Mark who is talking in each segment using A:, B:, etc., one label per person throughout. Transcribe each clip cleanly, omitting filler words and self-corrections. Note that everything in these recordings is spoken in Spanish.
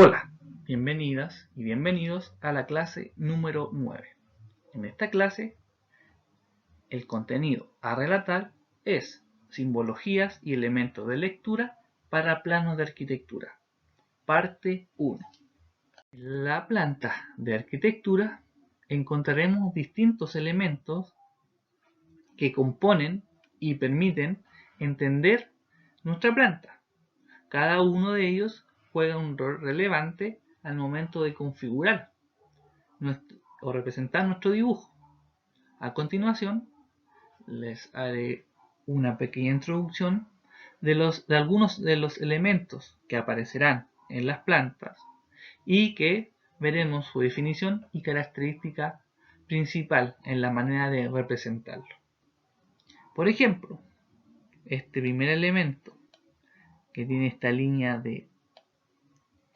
A: Hola, bienvenidas y bienvenidos a la clase número 9. En esta clase, el contenido a relatar es simbologías y elementos de lectura para planos de arquitectura. Parte 1. En la planta de arquitectura encontraremos distintos elementos que componen y permiten entender nuestra planta. Cada uno de ellos juega un rol relevante al momento de configurar o representar nuestro dibujo. A continuación, les haré una pequeña introducción de algunos de los elementos que aparecerán en las plantas y que veremos su definición y característica principal en la manera de representarlo. Por ejemplo, este primer elemento que tiene esta línea de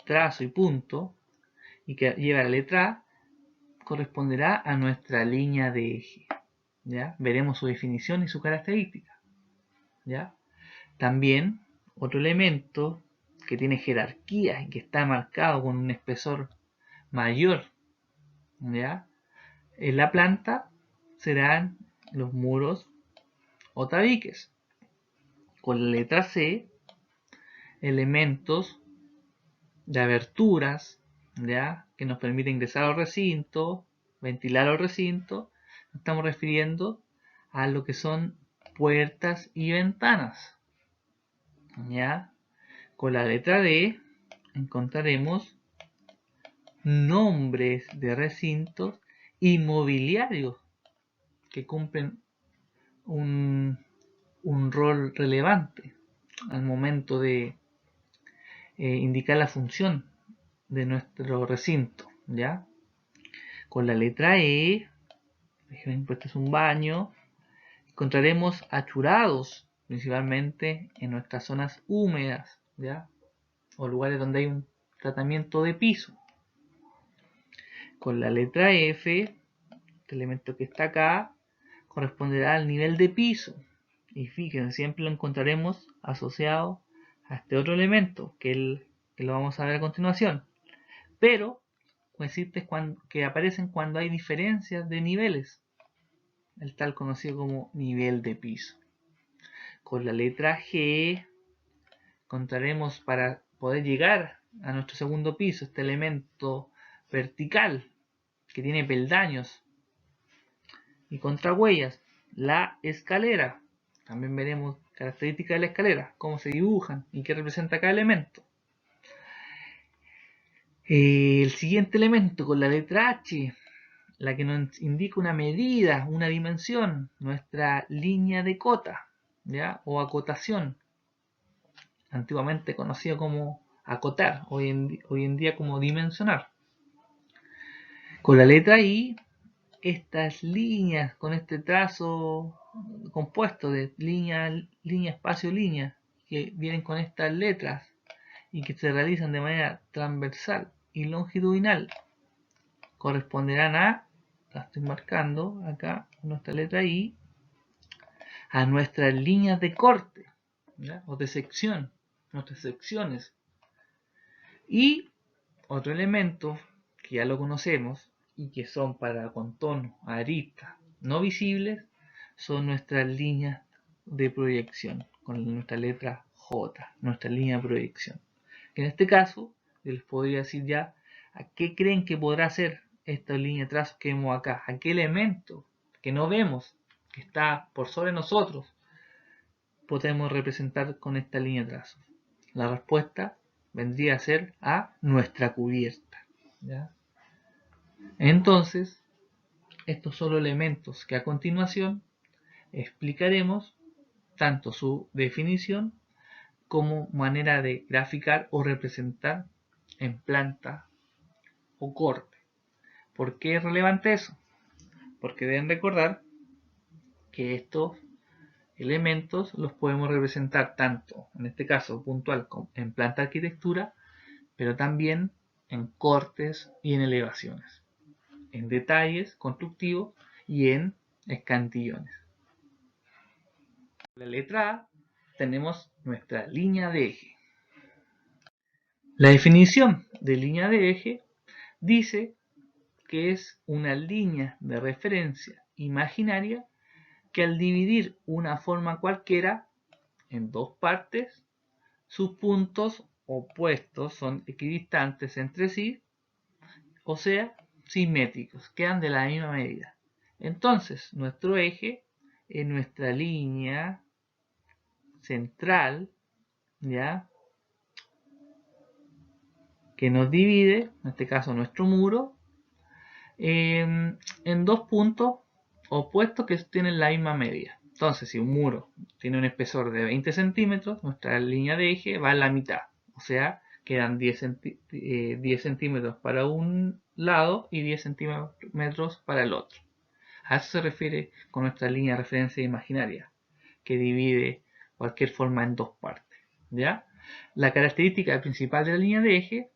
A: trazo y punto y que lleva la letra A corresponderá a nuestra línea de eje. ¿Ya? Veremos su definición y su característica. ¿Ya? También otro elemento que tiene jerarquía y que está marcado con un espesor mayor, ¿ya? En la planta serán los muros o tabiques. Con la letra C, elementos de aberturas, ¿ya? Que nos permiten ingresar al recinto, ventilar al recinto. Nos estamos refiriendo a lo que son puertas y ventanas. ¿Ya? Con la letra D encontraremos nombres de recintos inmobiliarios que cumplen un rol relevante al momento de indicar la función de nuestro recinto. ¿Ya? Con la letra E, por ejemplo, este es un baño, encontraremos achurados, principalmente en nuestras zonas húmedas, ¿ya? O lugares donde hay un tratamiento de piso. Con la letra F, este elemento que está acá, corresponderá al nivel de piso. Y fíjense, siempre lo encontraremos asociado a este otro elemento, que lo vamos a ver a continuación. Pero existe que aparecen cuando hay diferencias de niveles, el tal conocido como nivel de piso. Con la letra G encontraremos para poder llegar a nuestro segundo piso este elemento vertical que tiene peldaños y contrahuellas, la escalera. También veremos características de la escalera, cómo se dibujan y qué representa cada elemento. El siguiente elemento con la letra H, la que nos indica una medida, una dimensión, nuestra línea de cota, ¿ya? O acotación, antiguamente conocido como acotar, hoy en día como dimensionar. Con la letra I, estas líneas, con este trazo compuesto de línea, línea, espacio, línea, que vienen con estas letras y que se realizan de manera transversal y longitudinal, corresponderán a, la estoy marcando acá, nuestra letra I, a nuestras líneas de corte, ¿ya? O de sección, nuestras secciones. Y otro elemento que ya lo conocemos y que son para contorno, aristas no visibles, son nuestras líneas de proyección, con nuestra letra J, nuestra línea de proyección. En este caso, yo les podría decir ya a qué creen que podrá ser esta línea de trazo que vemos acá, a qué elemento que no vemos, que está por sobre nosotros, podemos representar con esta línea de trazo. La respuesta vendría a ser a nuestra cubierta. ¿Ya? Entonces, estos son los elementos que a continuación explicaremos tanto su definición como manera de graficar o representar en planta o corte. ¿Por qué es relevante eso? Porque deben recordar que estos elementos los podemos representar tanto, en este caso puntual, en planta de arquitectura, pero también en cortes y en elevaciones, en detalles constructivos y en escantillones. En la letra A tenemos nuestra línea de eje. La definición de línea de eje dice que es una línea de referencia imaginaria que al dividir una forma cualquiera en dos partes, sus puntos opuestos son equidistantes entre sí, o sea, simétricos, quedan de la misma medida. Entonces, nuestro eje es nuestra línea central, ¿ya? Que nos divide, en este caso nuestro muro, en dos puntos opuestos que tienen la misma medida. Entonces, si un muro tiene un espesor de 20 centímetros, nuestra línea de eje va a la mitad. O sea, quedan 10 centímetros para un lado y 10 centímetros para el otro. A eso se refiere con nuestra línea de referencia imaginaria, que divide cualquier forma en dos partes. ¿Ya? La característica principal de la línea de eje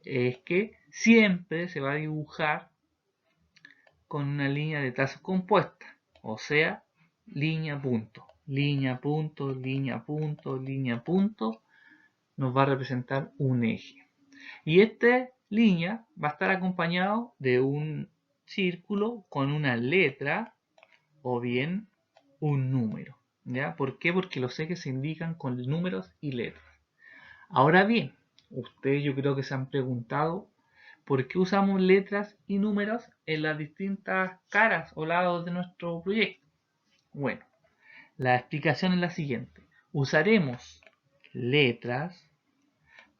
A: es que siempre se va a dibujar con una línea de trazo compuesta, o sea, línea punto, línea punto, línea punto, línea punto, nos va a representar un eje. Y esta línea va a estar acompañado de un círculo con una letra o bien un número. ¿Ya? ¿Por qué? Porque los ejes se indican con números y letras. Ahora bien, ustedes yo creo que se han preguntado por qué usamos letras y números en las distintas caras o lados de nuestro proyecto. Bueno, la explicación es la siguiente. Usaremos letras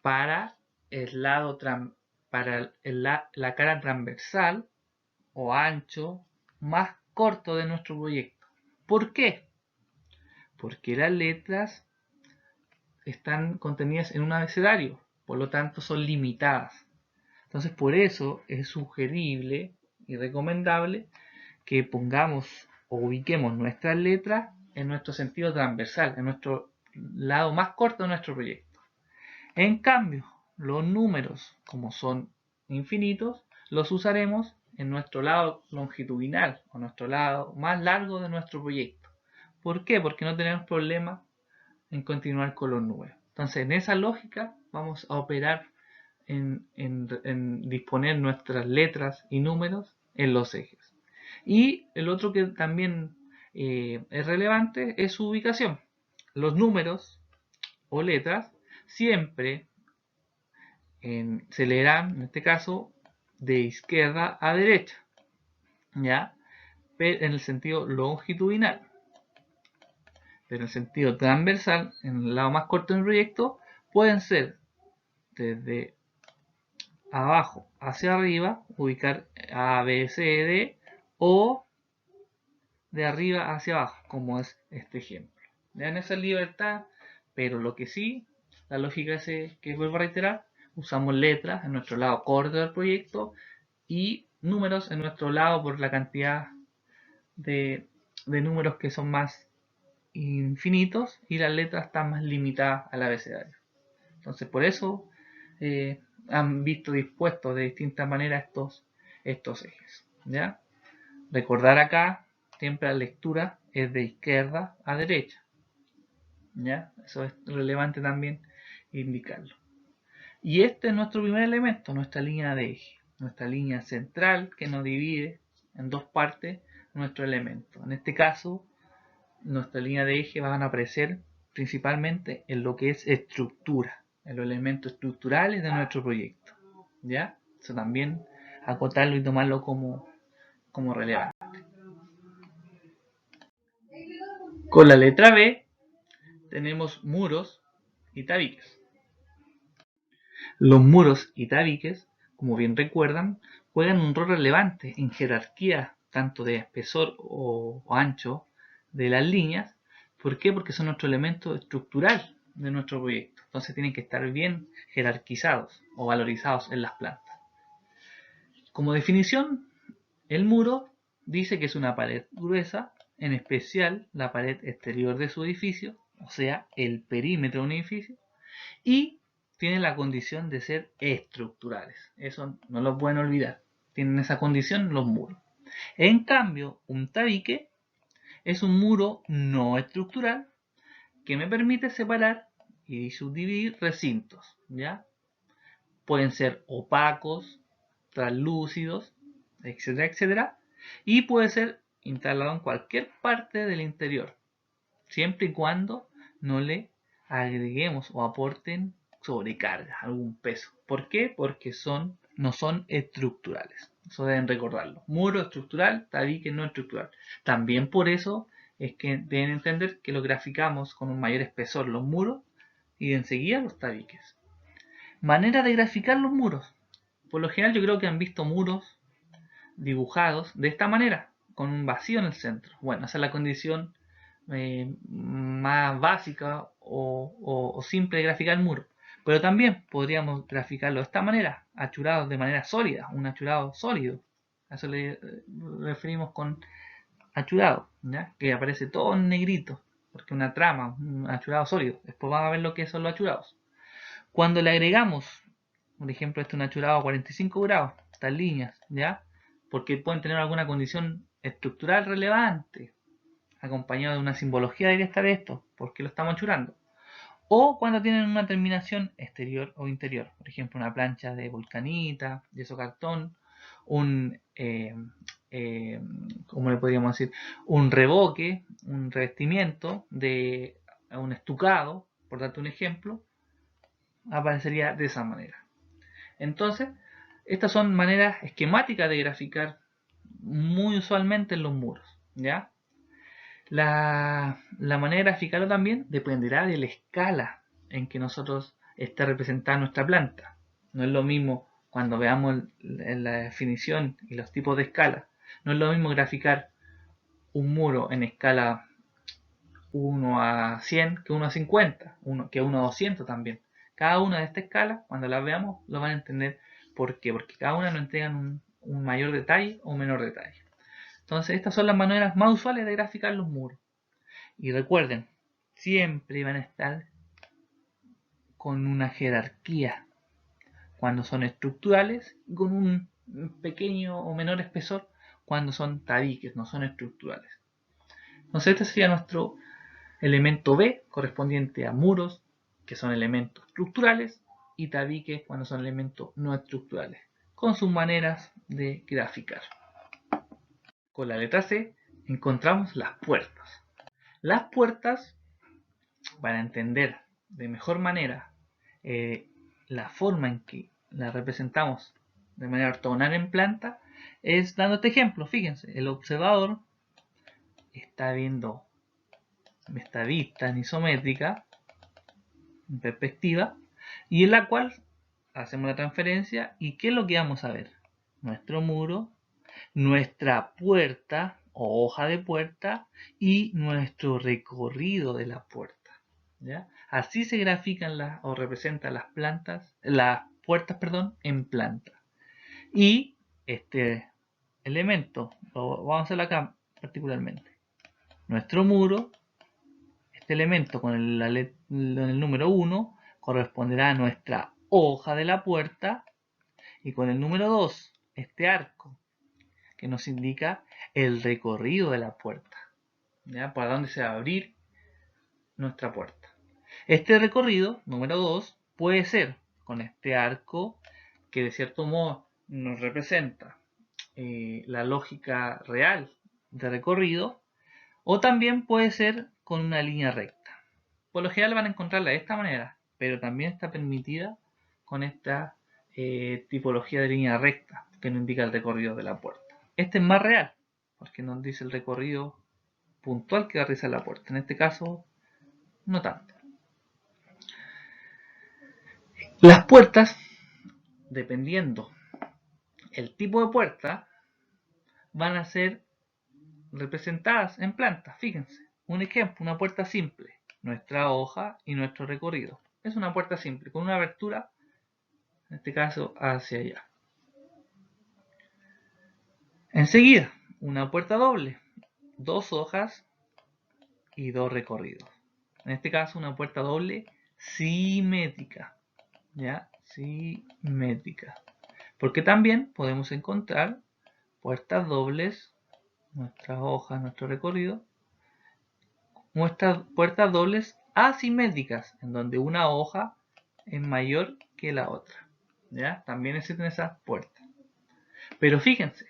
A: para el lado para la cara transversal o ancho más corto de nuestro proyecto. ¿Por qué? Porque las letras están contenidas en un abecedario, por lo tanto son limitadas. Entonces por eso es sugerible y recomendable que pongamos o ubiquemos nuestras letras en nuestro sentido transversal, en nuestro lado más corto de nuestro proyecto. En cambio, los números, como son infinitos, los usaremos en nuestro lado longitudinal o nuestro lado más largo de nuestro proyecto. ¿Por qué? Porque no tenemos problema en continuar con los números. Entonces, en esa lógica vamos a operar en disponer nuestras letras y números en los ejes. Y el otro que también es relevante es su ubicación. Los números o letras siempre se leerán, en este caso, de izquierda a derecha, ¿ya? Pero en el sentido longitudinal. Pero en el sentido transversal, en el lado más corto del proyecto, pueden ser desde abajo hacia arriba, ubicar A, B, C, D, o de arriba hacia abajo, como es este ejemplo. Ya en esa libertad, pero lo que sí, la lógica es que vuelvo a reiterar, usamos letras en nuestro lado corto del proyecto y números en nuestro lado por la cantidad de números que son más infinitos y las letras están más limitadas al abecedario. Entonces por eso han visto dispuestos de distintas maneras estos ejes. ¿Ya? Recordar acá, siempre la lectura es de izquierda a derecha. ¿Ya? Eso es relevante también indicarlo. Y este es nuestro primer elemento, nuestra línea de eje, nuestra línea central que nos divide en dos partes nuestro elemento. En este caso, nuestra línea de eje van a aparecer principalmente en lo que es estructura, en los elementos estructurales de nuestro proyecto. ¿Ya? Eso también acotarlo y tomarlo como relevante. Con la letra B tenemos muros y tabiques. Los muros y tabiques, como bien recuerdan, juegan un rol relevante en jerarquía tanto de espesor o ancho de las líneas. ¿Por qué? Porque son nuestro elemento estructural de nuestro proyecto. Entonces tienen que estar bien jerarquizados o valorizados en las plantas. Como definición, el muro dice que es una pared gruesa, en especial la pared exterior de su edificio, o sea, el perímetro de un edificio, y tienen la condición de ser estructurales. Eso no lo pueden olvidar. Tienen esa condición los muros. En cambio, un tabique es un muro no estructural que me permite separar y subdividir recintos, ¿ya? pueden ser opacos, translúcidos, etcétera, etcétera, y puede ser instalado en cualquier parte del interior, siempre y cuando no le agreguemos o aporten sobrecarga, algún peso. ¿Por qué? Porque no son estructurales. Eso deben recordarlo. Muro estructural, tabique no estructural. También por eso es que deben entender que lo graficamos con un mayor espesor los muros y enseguida los tabiques. Manera de graficar los muros. Por lo general yo creo que han visto muros dibujados de esta manera, con un vacío en el centro. Bueno, esa es la condición más básica o simple de graficar el muro. Pero también podríamos graficarlo de esta manera, achurado de manera sólida, un achurado sólido. A eso le referimos con achurado, ¿ya? Que aparece todo en negrito, porque una trama, un achurado sólido. Después vamos a ver lo que son los achurados. Cuando le agregamos, por ejemplo, este es un achurado a 45 grados, estas líneas, ¿ya? Porque pueden tener alguna condición estructural relevante, acompañado de una simbología de qué está esto, por qué lo estamos achurando. O cuando tienen una terminación exterior o interior, por ejemplo, una plancha de vulcanita, yeso cartón, un, ¿cómo le podríamos decir? Un revoque, un revestimiento de un estucado, por darte un ejemplo, aparecería de esa manera. Entonces, estas son maneras esquemáticas de graficar muy usualmente en los muros, ¿ya? La manera de graficarlo también dependerá de la escala en que nosotros esté representada nuestra planta. No es lo mismo cuando veamos la definición y los tipos de escala. No es lo mismo graficar un muro en escala 1 a 100 que 1 a 50, que 1 a 200 también. Cada una de estas escalas, cuando las veamos, lo van a entender por qué. Porque cada una nos entrega un mayor detalle o un menor detalle. Entonces, estas son las maneras más usuales de graficar los muros. Y recuerden, siempre van a estar con una jerarquía cuando son estructurales y con un pequeño o menor espesor cuando son tabiques, no son estructurales. Entonces este sería nuestro elemento B correspondiente a muros, que son elementos estructurales, y tabiques cuando son elementos no estructurales, con sus maneras de graficar. Con la letra C encontramos las puertas. Las puertas, para entender de mejor manera la forma en que la representamos de manera ortogonal en planta, es dando este ejemplo. Fíjense, el observador está viendo esta vista en isométrica, en perspectiva, y en la cual hacemos la transferencia. ¿Y qué es lo que vamos a ver? Nuestro muro, nuestra puerta o hoja de puerta y nuestro recorrido de la puerta. ¿Ya? Así se grafican o representan las puertas, en planta. Y este elemento, lo vamos a hacerlo acá particularmente. Nuestro muro, este elemento con el número 1 corresponderá a nuestra hoja de la puerta, y con el número 2, este arco, que nos indica el recorrido de la puerta, ¿ya? Para dónde se va a abrir nuestra puerta. Este recorrido, número 2, puede ser con este arco que de cierto modo nos representa la lógica real de recorrido, o también puede ser con una línea recta. Por lo general van a encontrarla de esta manera, pero también está permitida con esta tipología de línea recta que nos indica el recorrido de la puerta. Este es más real, porque nos dice el recorrido puntual que va a realizar la puerta. En este caso, no tanto. Las puertas, dependiendo el tipo de puerta, van a ser representadas en plantas. Fíjense, un ejemplo, una puerta simple, nuestra hoja y nuestro recorrido. Es una puerta simple, con una abertura, en este caso, hacia allá. Enseguida, una puerta doble, 2 hojas y 2 recorridos. En este caso, una puerta doble simétrica. ¿Ya? Simétrica. Porque también podemos encontrar puertas dobles, nuestras hojas, nuestro recorrido, nuestras puertas dobles asimétricas, en donde una hoja es mayor que la otra. ¿ya? También existen esas puertas. Pero fíjense,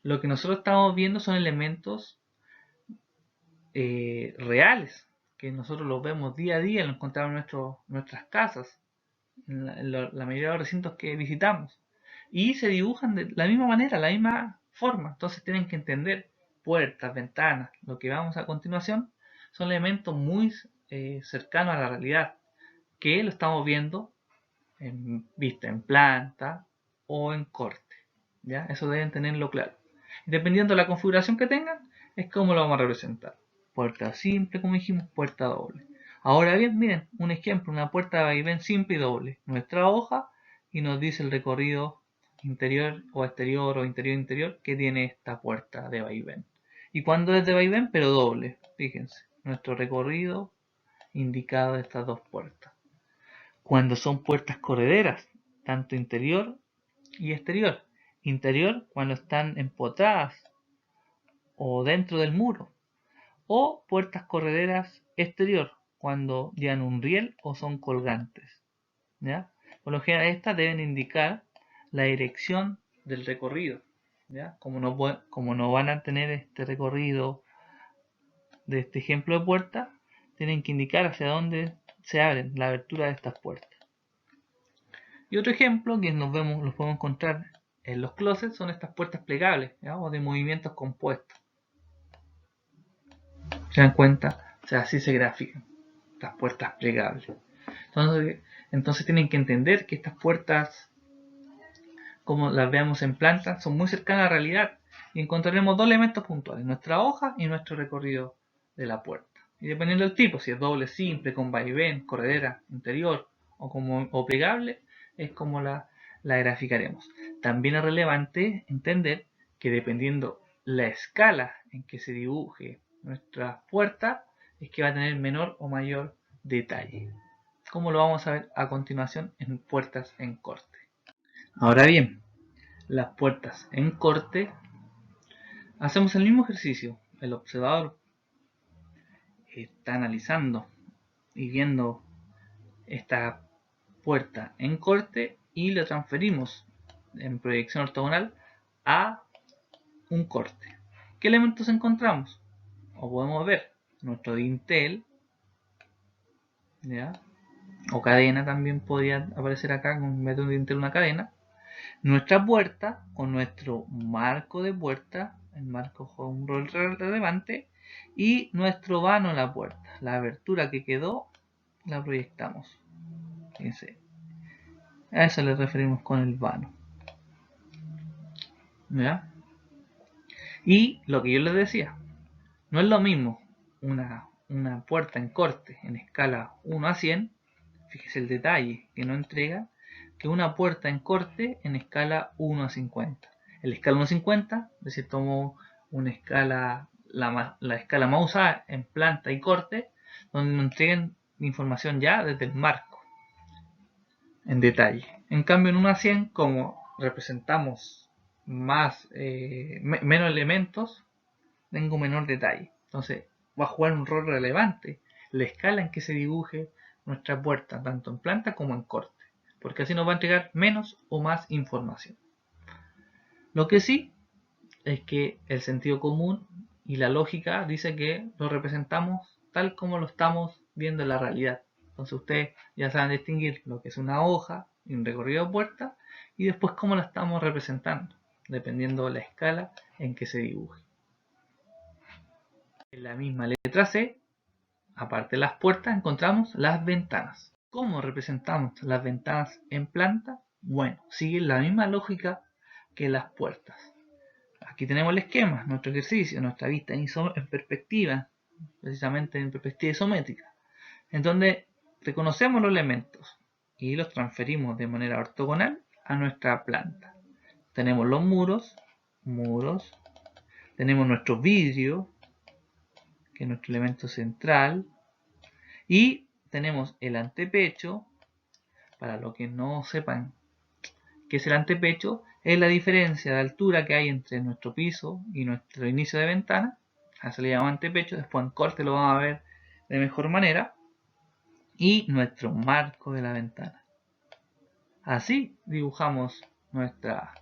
A: lo que nosotros estamos viendo son elementos reales, que nosotros los vemos día a día, los encontramos en nuestras casas, la mayoría de los recintos que visitamos. Y se dibujan de la misma manera, la misma forma. Entonces tienen que entender puertas, ventanas, lo que vamos a continuación, son elementos muy cercanos a la realidad, que lo estamos viendo en vista en planta o en corte. ¿Ya? Eso deben tenerlo claro. Dependiendo de la configuración que tengan, es como lo vamos a representar. Puerta simple, como dijimos, puerta doble. Ahora bien, miren, un ejemplo, una puerta de vaivén simple y doble. Nuestra hoja y nos dice el recorrido interior o interior que tiene esta puerta de vaivén. Y cuando es de vaivén, pero doble, fíjense, nuestro recorrido indicado de estas dos puertas. Cuando son puertas correderas, tanto interior y exterior. Interior cuando están empotradas o dentro del muro. O puertas correderas exterior cuando llevan un riel o son colgantes. ¿Ya? Por lo general estas deben indicar la dirección del recorrido. ¿Ya? Como no van a tener este recorrido de este ejemplo de puerta, tienen que indicar hacia dónde se abren la abertura de estas puertas. Y otro ejemplo que los podemos encontrar en los closets son estas puertas plegables, ¿ya? O de movimientos compuestos. ¿Se dan cuenta? O sea, así se grafican estas puertas plegables. Entonces tienen que entender que estas puertas, como las veamos en planta, son muy cercanas a la realidad y encontraremos dos elementos puntuales, nuestra hoja y nuestro recorrido de la puerta. Y dependiendo del tipo, si es doble, simple, con vaivén, corredera, interior o plegable, es como la graficaremos. También es relevante entender que dependiendo la escala en que se dibuje nuestra puerta, es que va a tener menor o mayor detalle, como lo vamos a ver a continuación en puertas en corte. Ahora bien, las puertas en corte, hacemos el mismo ejercicio. El observador está analizando y viendo esta puerta en corte y lo transferimos en proyección ortogonal a un corte. ¿Qué elementos encontramos? O podemos ver nuestro dintel, ¿ya? O cadena también podría aparecer acá con vez de un dintel una cadena. Nuestra puerta con nuestro marco de puerta, el marco con un rol relevante, y nuestro vano en la puerta. La abertura que quedó la proyectamos. Fíjense. A eso le referimos con el vano. ¿Ya? Y lo que yo les decía, no es lo mismo una puerta en corte en escala 1 a 100, fíjese el detalle que no entrega, que una puerta en corte en escala 1 a 50. En la escala 1 a 50, de cierto modo, una escala, la escala más usada en planta y corte, donde nos entreguen información ya desde el marco, en detalle. En cambio, en 1 a 100, como representamos menos elementos, tengo menor detalle. Entonces, va a jugar un rol relevante la escala en que se dibuje nuestra puerta, tanto en planta como en corte, porque así nos va a entregar menos o más información. Lo que sí es que el sentido común y la lógica dice que lo representamos tal como lo estamos viendo en la realidad. Entonces ustedes ya saben distinguir lo que es una hoja y un recorrido de puerta y después cómo la estamos representando, dependiendo de la escala en que se dibuje. En la misma letra C, aparte de las puertas, encontramos las ventanas. ¿Cómo representamos las ventanas en planta? Bueno, siguen la misma lógica que las puertas. Aquí tenemos el esquema, nuestro ejercicio, nuestra vista en perspectiva, precisamente en perspectiva isométrica, en donde reconocemos los elementos y los transferimos de manera ortogonal a nuestra planta. Tenemos los muros, tenemos nuestro vidrio, que es nuestro elemento central, y tenemos el antepecho. Para los que no sepan qué es el antepecho, es la diferencia de altura que hay entre nuestro piso y nuestro inicio de ventana. A eso le llamamos antepecho, después en corte lo vamos a ver de mejor manera. Y nuestro marco de la ventana. Así dibujamos nuestra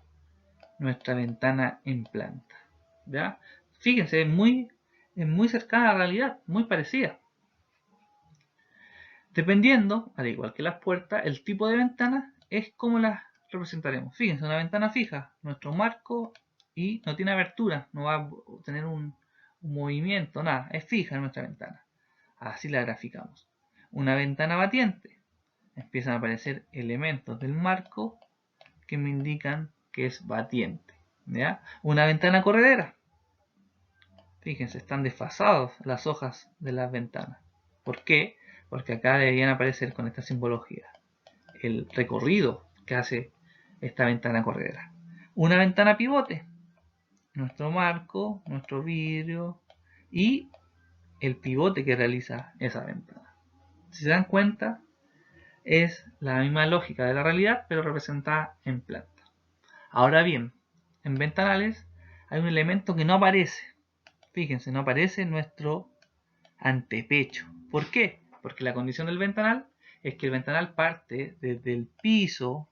A: ventana en planta. ¿Ya? Fíjense, es muy cercana a la realidad, muy parecida. Dependiendo, al igual que las puertas, el tipo de ventana es como las representaremos. Fíjense, una ventana fija, nuestro marco, y no tiene abertura, no va a tener un movimiento, nada, es fija nuestra ventana. Así la graficamos. Una ventana batiente, empiezan a aparecer elementos del marco que me indican que es batiente. ¿Ya? Una ventana corredera. Fíjense, están desfasados las hojas de las ventanas. ¿Por qué? Porque acá deberían aparecer con esta simbología el recorrido que hace esta ventana corredera. Una ventana pivote. Nuestro marco, nuestro vidrio y el pivote que realiza esa ventana. Si se dan cuenta, es la misma lógica de la realidad, pero representada en planta. Ahora bien, en ventanales hay un elemento que no aparece. Fíjense, no aparece nuestro antepecho. ¿Por qué? Porque la condición del ventanal es que el ventanal parte desde el piso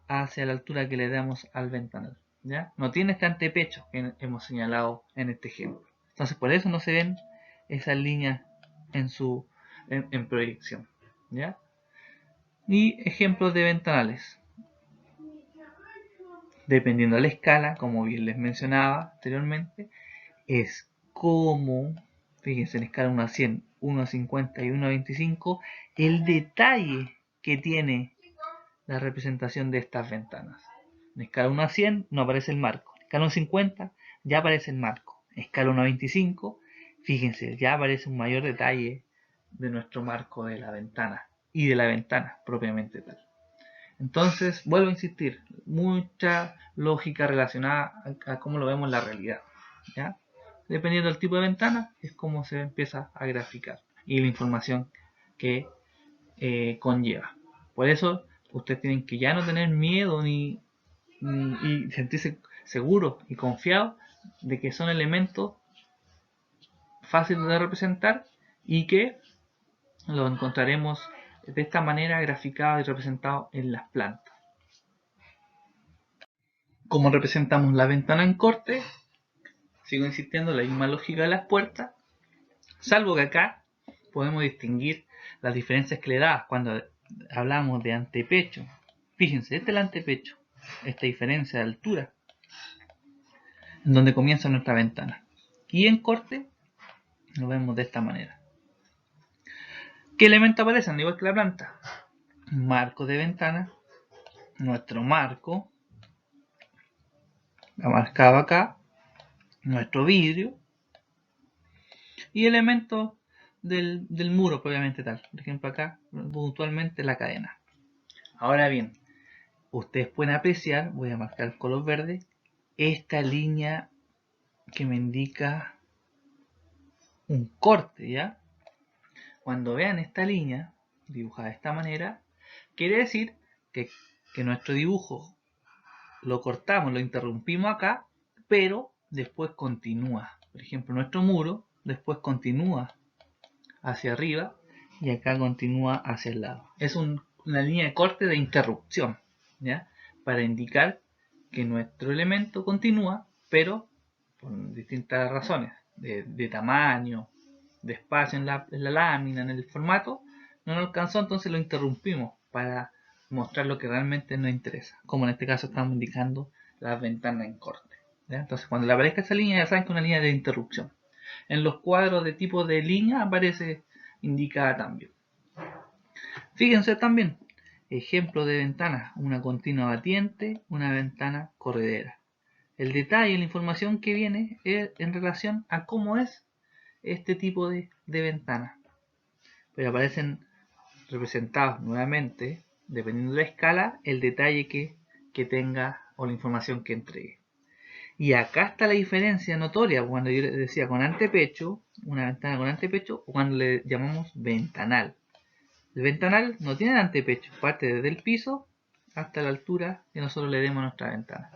A: hacia la altura que le damos al ventanal. ¿Ya? No tiene este antepecho que hemos señalado en este ejemplo. Entonces por eso no se ven esas líneas en proyección. ¿Ya? Y ejemplos de ventanales. Dependiendo de la escala, como bien les mencionaba anteriormente, es como, fíjense, en escala 1 a 100, 1 a 50 y 1 a 25, el detalle que tiene la representación de estas ventanas. En escala 1 a 100 no aparece el marco. En escala 1 a 50 ya aparece el marco. En escala 1 a 25, fíjense, ya aparece un mayor detalle de nuestro marco de la ventana y de la ventana propiamente tal. Entonces, vuelvo a insistir, mucha lógica relacionada a cómo lo vemos en la realidad. ¿Ya? Dependiendo del tipo de ventana, es como se empieza a graficar y la información que conlleva. Por eso, ustedes tienen que ya no tener miedo y sentirse seguros y confiados de que son elementos fáciles de representar y que los encontraremos de esta manera graficado y representado en las plantas. Como representamos la ventana en corte, sigo insistiendo en la misma lógica de las puertas, salvo que acá podemos distinguir las diferencias que le da cuando hablamos de antepecho. Fíjense, este es el antepecho, esta diferencia de altura, en donde comienza nuestra ventana. Y en corte lo vemos de esta manera. ¿Qué elementos aparecen? Igual que la planta. Marco de ventana, nuestro marco, marcado acá, nuestro vidrio, y elementos del muro propiamente tal. Por ejemplo acá, puntualmente la cadena. Ahora bien, ustedes pueden apreciar, voy a marcar el color verde, esta línea que me indica un corte, ¿ya? Cuando vean esta línea dibujada de esta manera, quiere decir que nuestro dibujo lo cortamos, lo interrumpimos acá, pero después continúa. Por ejemplo, nuestro muro después continúa hacia arriba y acá continúa hacia el lado. Es una línea de corte de interrupción, ¿ya? Para indicar que nuestro elemento continúa, pero por distintas razones, de tamaño, de espacio en la lámina, en el formato, no nos alcanzó, entonces lo interrumpimos para mostrar lo que realmente nos interesa. Como en este caso estamos indicando las ventanas en corte. ¿Ya? Entonces cuando le aparezca esa línea ya saben que es una línea de interrupción. En los cuadros de tipo de línea aparece indicada también. Fíjense también, ejemplo de ventanas, una continua batiente, una ventana corredera. El detalle, la información que viene es en relación a cómo es este tipo de ventana. Pero aparecen representados nuevamente, dependiendo de la escala, el detalle que tenga o la información que entregue. Y acá está la diferencia notoria cuando yo les decía con antepecho, una ventana con antepecho, o cuando le llamamos ventanal. El ventanal no tiene antepecho, parte desde el piso hasta la altura que nosotros le demos a nuestra ventana.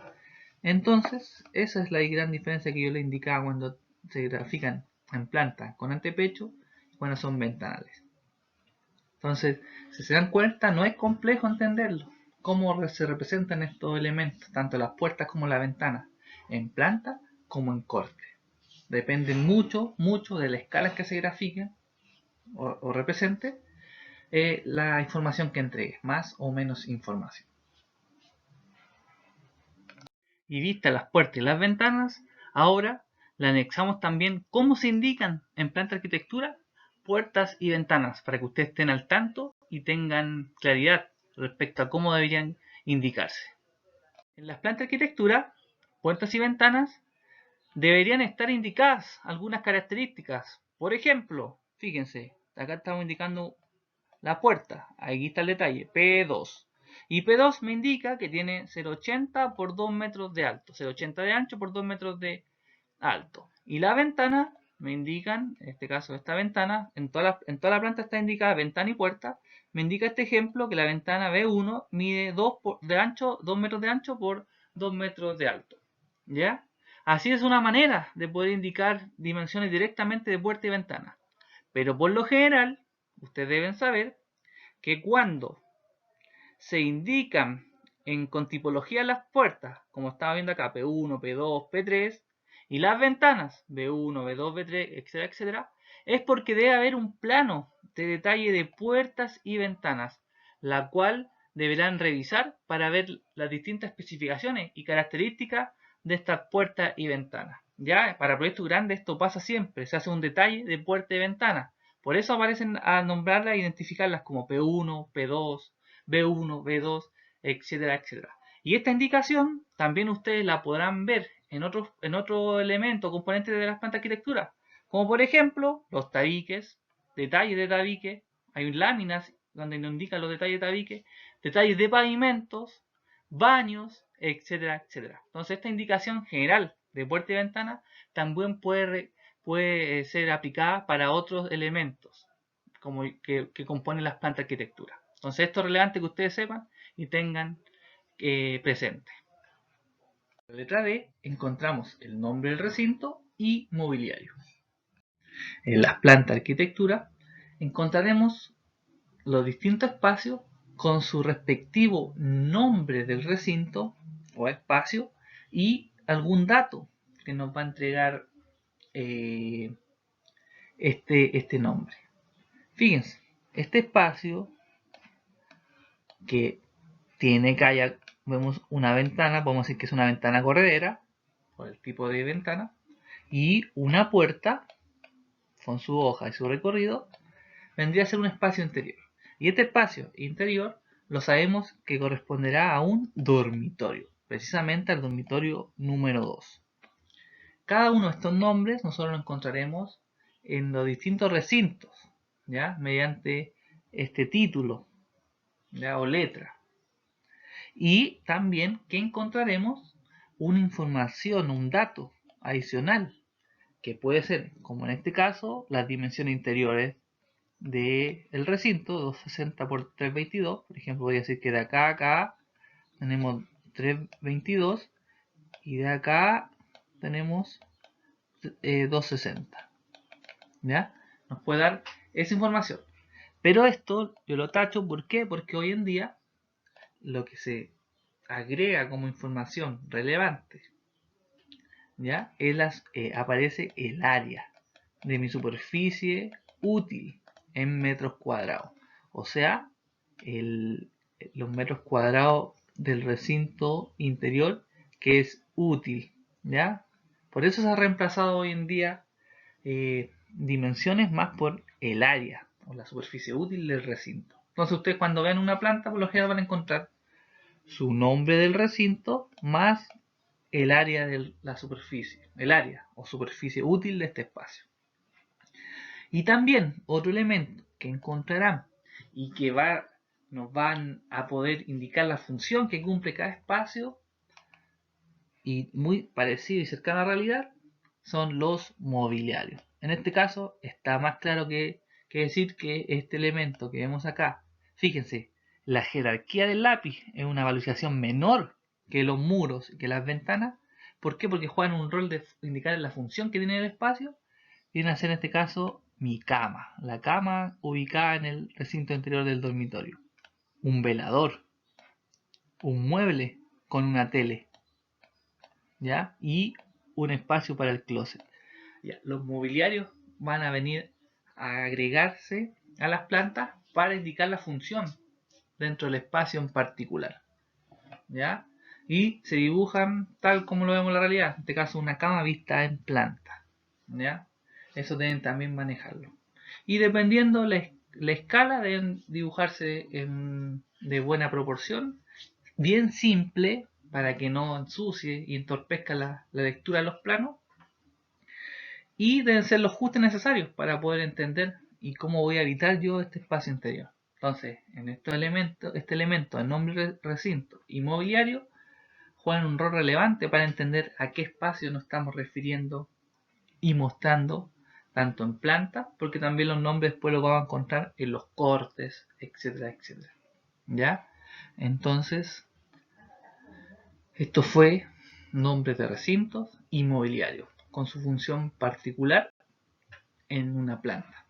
A: Entonces, esa es la gran diferencia que yo le indicaba cuando se grafican en planta con antepecho y cuando son ventanales. Entonces, si se dan cuenta, no es complejo entenderlo. Cómo se representan estos elementos, tanto las puertas como la ventana, en planta como en corte. Dependen mucho, mucho de la escala que se grafique o represente la información que entregue, más o menos información. Y vistas las puertas y las ventanas, ahora le anexamos también cómo se indican en planta arquitectura puertas y ventanas, para que ustedes estén al tanto y tengan claridad respecto a cómo deberían indicarse. En las plantas de arquitectura, puertas y ventanas deberían estar indicadas algunas características. Por ejemplo, fíjense, acá estamos indicando la puerta, aquí está el detalle, P2. Y P2 me indica que tiene 0,80 por 2 metros de alto, 0,80 de ancho por 2 metros de alto. Y la ventana me indican, en este caso esta ventana, en toda la planta está indicada ventana y puerta, me indica este ejemplo que la ventana B1 mide 2 metros de ancho por 2 metros de alto. ¿Ya? Así es una manera de poder indicar dimensiones directamente de puerta y ventana. Pero por lo general, ustedes deben saber que cuando se indican con tipología las puertas, como estaba viendo acá, P1, P2, P3, y las ventanas, B1, B2, B3, etcétera, etcétera, es porque debe haber un plano de detalle de puertas y ventanas, la cual deberán revisar para ver las distintas especificaciones y características de estas puertas y ventanas. Ya, para proyectos grandes esto pasa siempre, se hace un detalle de puerta y ventana. Por eso aparecen a nombrarlas e identificarlas como P1, P2, B1, B2, etcétera, etcétera. Y esta indicación también ustedes la podrán ver en otro elemento, componente de las plantas de arquitectura, como por ejemplo los tabiques, detalles de tabique, hay láminas donde nos indican los detalles de tabique, detalles de pavimentos, baños, etcétera, etcétera. Entonces esta indicación general de puerta y ventana también puede ser aplicada para otros elementos como que componen las plantas de arquitectura. Entonces esto es relevante que ustedes sepan y tengan presente. En la letra D encontramos el nombre del recinto y mobiliario. En las plantas de arquitectura encontraremos los distintos espacios con su respectivo nombre del recinto o espacio y algún dato que nos va a entregar este nombre. Fíjense, este espacio que tiene calle, vemos una ventana, podemos decir que es una ventana corredera, por el tipo de ventana, y una puerta, con su hoja y su recorrido, vendría a ser un espacio interior. Y este espacio interior lo sabemos que corresponderá a un dormitorio, precisamente al dormitorio número 2. Cada uno de estos nombres nosotros lo encontraremos en los distintos recintos, ¿ya? Mediante este título, ¿ya? O letra. Y también que encontraremos una información, un dato adicional, que puede ser, como en este caso, las dimensiones interiores del recinto, 260 por 322. Por ejemplo, voy a decir que de acá a acá tenemos 322 y de acá tenemos 260. ¿Ya? Nos puede dar esa información. Pero esto yo lo tacho, ¿por qué? Porque hoy en día lo que se agrega como información relevante, ¿ya? Aparece el área de mi superficie útil en metros cuadrados. O sea, los metros cuadrados del recinto interior que es útil, ¿ya? Por eso se ha reemplazado hoy en día dimensiones más por el área o la superficie útil del recinto. Entonces ustedes cuando vean una planta por lo general van a encontrar su nombre del recinto más el área de la superficie, el área o superficie útil de este espacio. Y también otro elemento que encontrarán y que nos van a poder indicar la función que cumple cada espacio y muy parecido y cercano a la realidad son los mobiliarios. En este caso está más claro que decir que este elemento que vemos acá, fíjense, la jerarquía del lápiz es una valorización menor que los muros y que las ventanas. ¿Por qué? Porque juegan un rol de indicar la función que tiene el espacio. Viene a ser en este caso mi cama, la cama ubicada en el recinto interior del dormitorio, un velador, un mueble con una tele, ¿ya? Y un espacio para el closet. ¿Ya? Los mobiliarios van a venir a agregarse a las plantas para indicar la función dentro del espacio en particular, ¿ya? Y se dibujan tal como lo vemos en la realidad, en este caso una cama vista en planta, ¿ya? Eso deben también manejarlo. Y dependiendo la escala deben dibujarse de buena proporción, bien simple para que no ensucie y entorpezca la lectura de los planos, y deben ser los ajustes necesarios para poder entender y cómo voy a habitar yo este espacio interior. Entonces, en este elemento, el nombre recinto y mobiliario, juegan un rol relevante para entender a qué espacio nos estamos refiriendo y mostrando, tanto en planta, porque también los nombres después los vamos a encontrar en los cortes, etcétera, etcétera. ¿Ya? Entonces, esto fue nombres de recintos y mobiliario, con su función particular en una planta.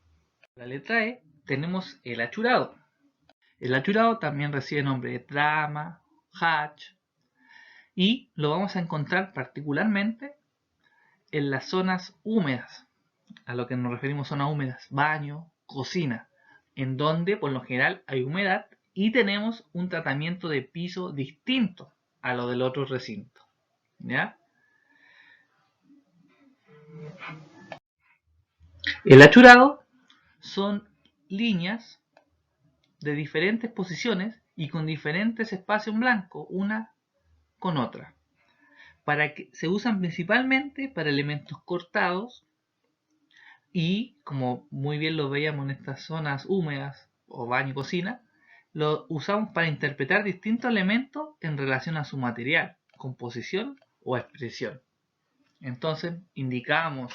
A: La letra E tenemos el achurado. El achurado también recibe nombre de trama, hatch, y lo vamos a encontrar particularmente en las zonas húmedas, a lo que nos referimos zonas húmedas, baño, cocina, en donde por lo general hay humedad y tenemos un tratamiento de piso distinto a lo del otro recinto, ¿ya? El achurado son líneas de diferentes posiciones y con diferentes espacios en blanco, una con otra. Se usan principalmente para elementos cortados y, como muy bien lo veíamos en estas zonas húmedas o baño y cocina, lo usamos para interpretar distintos elementos en relación a su material, composición o expresión. Entonces indicamos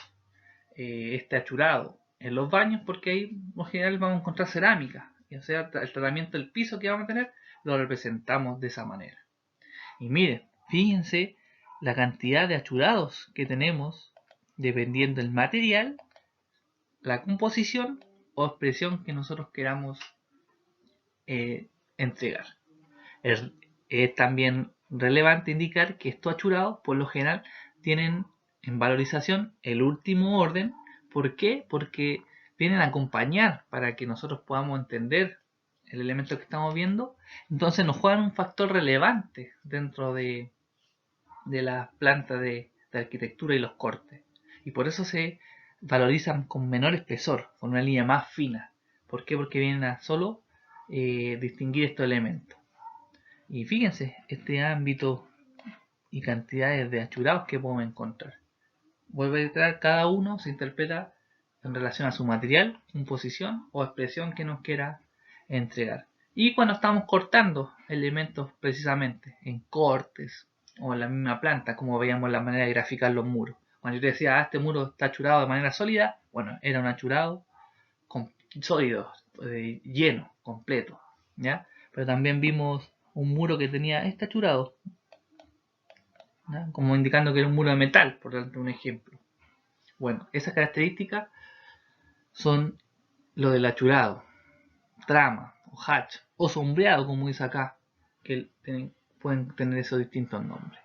A: este achurado en los baños porque ahí en general vamos a encontrar cerámica, y o sea, el tratamiento del piso que vamos a tener lo representamos de esa manera. Y miren, fíjense la cantidad de achurados que tenemos dependiendo del material, la composición o expresión que nosotros queramos entregar. Es también relevante indicar que estos achurados por lo general tienen en valorización el último orden. ¿Por qué? Porque vienen a acompañar para que nosotros podamos entender el elemento que estamos viendo. Entonces nos juegan un factor relevante dentro de la planta de arquitectura y los cortes. Y por eso se valorizan con menor espesor, con una línea más fina. ¿Por qué? Porque vienen a solo distinguir estos elementos. Y fíjense este ámbito y cantidades de achurados que podemos encontrar. Vuelve a traer, cada uno se interpreta en relación a su material, composición o expresión que nos quiera entregar. Y cuando estamos cortando elementos precisamente en cortes o en la misma planta, como veíamos la manera de graficar los muros. Cuando yo te decía, este muro está achurado de manera sólida, bueno, era un achurado sólido, lleno, completo, ¿ya? Pero también vimos un muro que tenía este achurado, ¿ya? Como indicando que era un muro de metal, por darte un ejemplo. Bueno, esas características son lo del achurado, trama, o hatch, o sombreado, como dice acá, que pueden tener esos distintos nombres,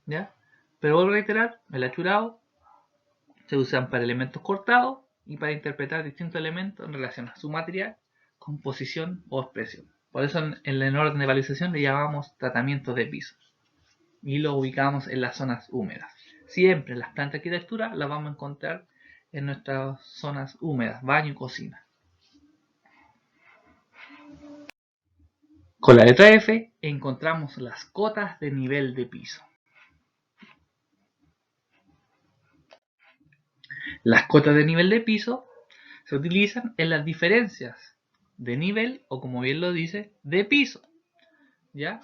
A: ¿ya? Pero vuelvo a reiterar, el achurado se usan para elementos cortados y para interpretar distintos elementos en relación a su material, composición o expresión. Por eso en el orden de valorización le llamamos tratamiento de piso y lo ubicamos en las zonas húmedas. Siempre las plantas de arquitectura las vamos a encontrar en nuestras zonas húmedas, baño y cocina. Con la letra F encontramos las cotas de nivel de piso. Las cotas de nivel de piso se utilizan en las diferencias de nivel o, como bien lo dice, de piso, ¿ya?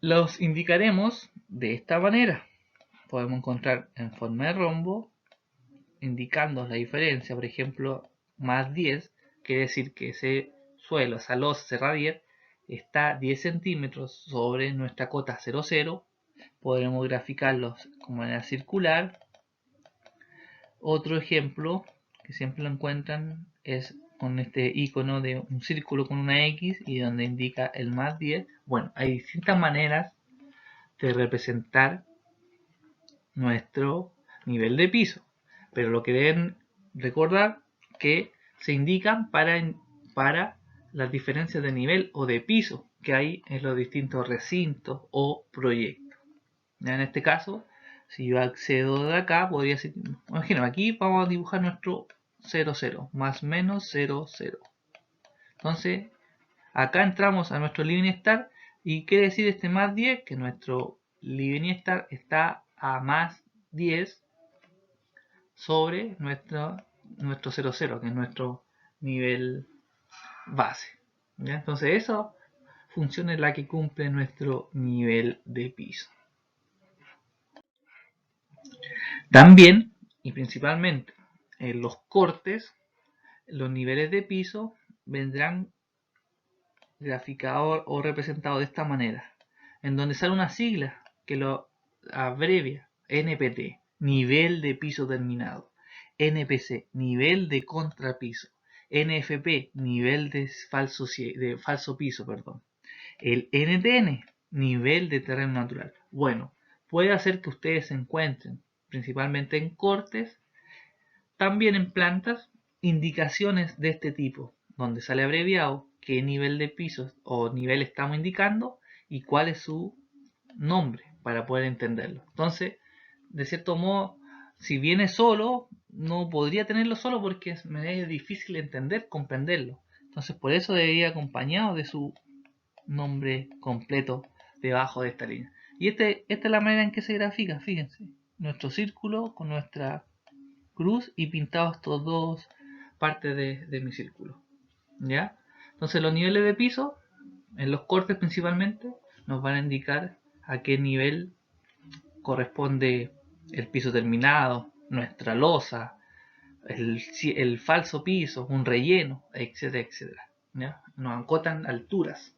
A: Los indicaremos de esta manera. Podemos encontrar en forma de rombo, indicando la diferencia, por ejemplo, más 10, quiere decir que ese suelo, esa losa, ese radier, está 10 centímetros sobre nuestra cota 00. Podremos graficarlos como manera circular. Otro ejemplo que siempre lo encuentran, es con este icono de un círculo con una X y donde indica el más 10. Bueno, hay distintas maneras de representar nuestro nivel de piso, pero lo que deben recordar que se indican para las diferencias de nivel o de piso que hay en los distintos recintos o proyectos. ¿Ya? En este caso, si yo accedo de acá, podría ser, imagino, aquí vamos a dibujar nuestro 0, 0, más menos 0, 0. Entonces, acá entramos a nuestro living star y quiere decir este más 10 que nuestro living star está a más 10 sobre nuestro 0, 0, que es nuestro nivel base. ¿Ya? Entonces, esa función es la que cumple nuestro nivel de piso. También, y principalmente, en los cortes, los niveles de piso vendrán graficados o representados de esta manera, en donde sale una sigla que lo abrevia: NPT, nivel de piso terminado; NPC, nivel de contrapiso; NFP, nivel de falso piso, perdón; el NTN, nivel de terreno natural. Bueno, puede hacer que ustedes se encuentren principalmente en cortes, también en plantas, indicaciones de este tipo, donde sale abreviado qué nivel de pisos o nivel estamos indicando y cuál es su nombre para poder entenderlo. Entonces, de cierto modo, si viene solo, no podría tenerlo solo porque me es difícil entender, comprenderlo. Entonces, por eso debería ir acompañado de su nombre completo debajo de esta línea. Y esta es la manera en que se grafica, fíjense. Nuestro círculo con nuestra cruz y pintado estos dos partes de mi círculo. ¿Ya? Entonces los niveles de piso, en los cortes principalmente, nos van a indicar a qué nivel corresponde el piso terminado, nuestra losa, el falso piso, un relleno, etcétera, etcétera. ¿Ya? Nos acotan alturas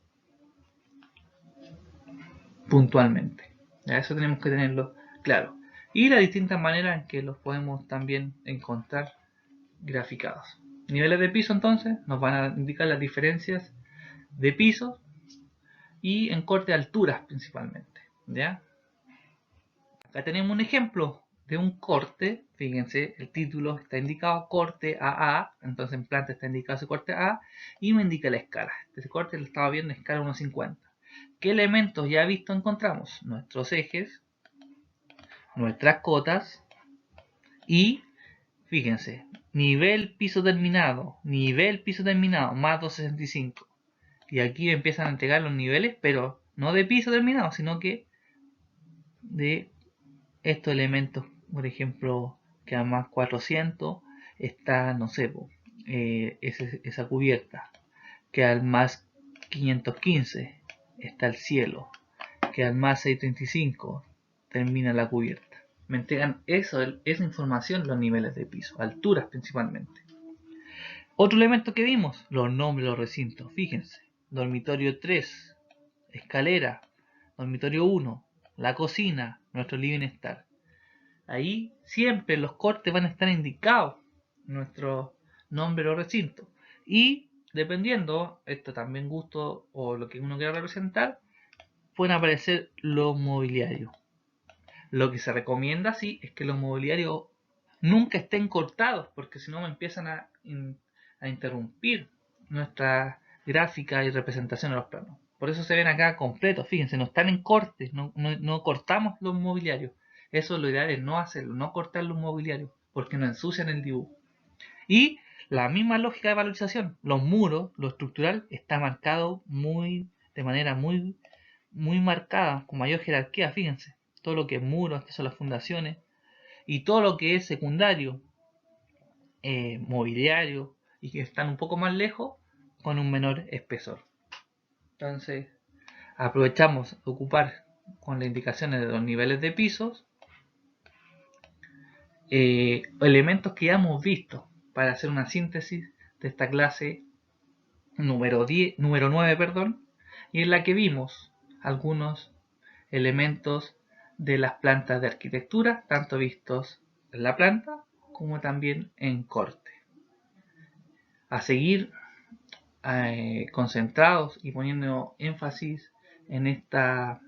A: puntualmente. ¿Ya? Eso tenemos que tenerlo claro. Y las distintas maneras en que los podemos también encontrar graficados. Niveles de piso entonces nos van a indicar las diferencias de pisos y en corte de alturas principalmente. ¿Ya? Acá tenemos un ejemplo de un corte. Fíjense, el título está indicado corte AA, entonces en planta está indicado ese corte AA y me indica la escala. Este corte lo estaba viendo en escala 1.50. ¿Qué elementos ya visto encontramos? Nuestros ejes, nuestras cotas y, fíjense, nivel piso terminado, más 265. Y aquí empiezan a entregar los niveles, pero no de piso terminado, sino que de estos elementos. Por ejemplo, que a más 400 está, no sé, esa cubierta. Que al más 515 está el cielo. Que al más 635 termina la cubierta. Me entregan esa información, los niveles de piso, alturas principalmente. Otro elemento que vimos, los nombres de los recintos. Fíjense, dormitorio 3, escalera, dormitorio 1, la cocina, nuestro living star. Ahí siempre los cortes van a estar indicados nuestro nombre de los recintos. Y dependiendo, esto también gusto o lo que uno quiera representar, pueden aparecer los mobiliarios. Lo que se recomienda, sí, es que los mobiliarios nunca estén cortados, porque si no me empiezan a interrumpir nuestra gráfica y representación de los planos. Por eso se ven acá completos, fíjense, no están en cortes, no cortamos los mobiliarios. Eso lo ideal es no hacerlo, no cortar los mobiliarios, porque nos ensucian el dibujo. Y la misma lógica de valorización, los muros, lo estructural, está marcado de manera muy marcada, con mayor jerarquía, fíjense. Todo lo que es muros, que son las fundaciones, y todo lo que es secundario, mobiliario, y que están un poco más lejos, con un menor espesor. Entonces, aprovechamos de ocupar con las indicaciones de los niveles de pisos, elementos que ya hemos visto para hacer una síntesis de esta clase número 9, perdón, y en la que vimos algunos elementos de las plantas de arquitectura, tanto vistos en la planta como también en corte. seguir concentrados y poniendo énfasis en estas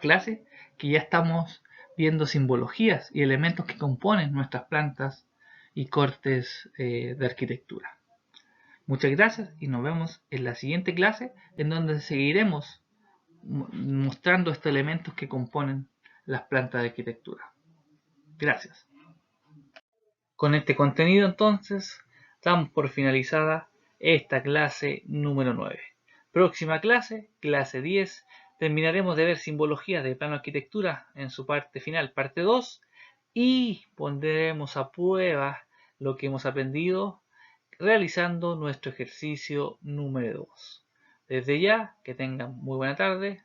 A: clases, que ya estamos viendo simbologías y elementos que componen nuestras plantas y cortes de arquitectura. Muchas gracias y nos vemos en la siguiente clase, en donde seguiremos mostrando estos elementos que componen las plantas de arquitectura. Gracias. Con este contenido entonces damos por finalizada esta clase número 9. Próxima clase, clase 10, terminaremos de ver simbología de plano arquitectura en su parte final, parte 2, y pondremos a prueba lo que hemos aprendido realizando nuestro ejercicio número 2. Desde ya, que tengan muy buena tarde.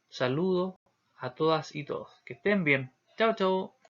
A: Saludo a todas y todos. Que estén bien. Chao, chao.